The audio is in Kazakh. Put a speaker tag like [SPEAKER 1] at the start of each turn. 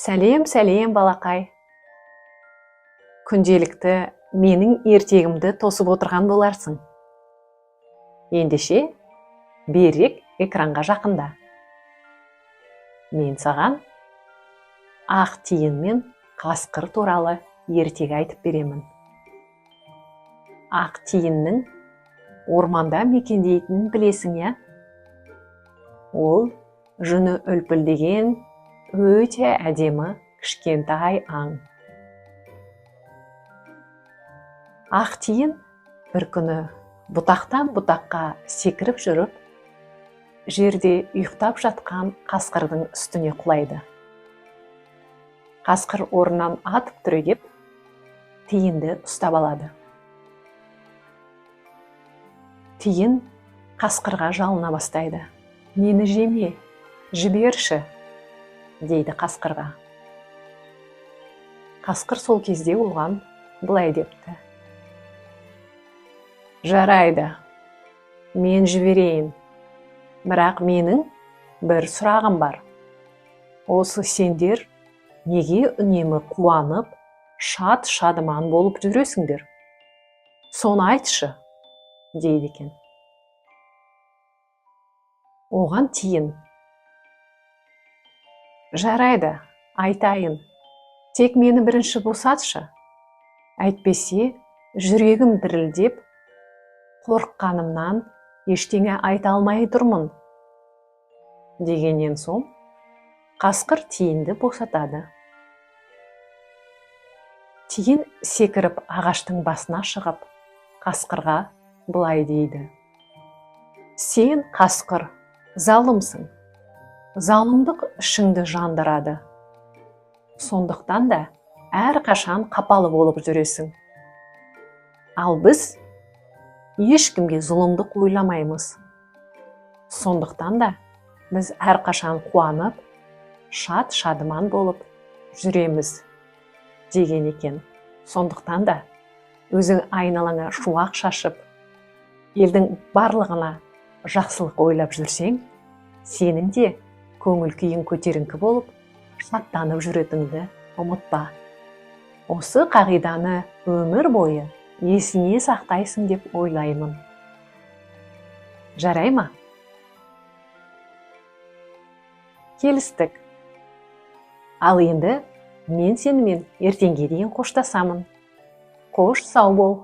[SPEAKER 1] Сәлем балақай. Күнделікті менің ертегімді тосып отырған боларсың. Ендеше, берек экранға жақында. Мен саған ақ тиін мен қасқыр туралы ертегі айтып беремін. Ақ тиіннің орманда мекендейтінін білесің, я? Ол жүні үлпілдеген өте әдемі кішкентай аң. Ақ тиін бір күні бұтақтан бұтаққа секіріп жүріп, жерде ұйықтап жатқан қасқырдың үстіне құлайды. Қасқыр орнынан атып түрегеп, тиінді ұстап алады. Тиін қасқырға жалына бастайды. Мені жеме, жіберші, дейді қасқырға. Қасқыр сол кезде оған былай депті: жарайды, мен жіберейін, бірақ менің бір сұрағым бар. Осы сендер неге үнемі қуанып, шат-шадыман болып жүресіңдер? Соны айтшы, дейді екен. Оған тиін: жарайды, айтайын, тек мені бірінші босатшы. Әйтпесе, жүрегім дірілдеп, қорыққанымнан ештеңе айта алмай тұрмын. Дегеннен соң, қасқыр тиінді босатады. Тиін секіріп ағаштың басына шығып, қасқырға былай дейді: сен, қасқыр, залымсың. Залымдық ішіңді жандырады. Сондықтан да әрқашан қапалы болып жүресің. Ал біз ешкімге зұлымдық ойламаймыз. Сондықтан да біз әрқашан қуанып, шат-шадыман болып жүреміз, деген екен. Сондықтан да өзің айналаңа шуақ шашып, елдің барлығына жақсылық ойлап жүрсең, сенің де көңіл күйің көтеріңкі болып, шаттанып жүретініңді ұмытпа. Осы қағиданы өмір бойы есіне сақтайсың деп ойлаймын. Жарай ма? Келістік. Ал енді мен сенімен ертеңге дейін қоштасамын. Қош сау бол.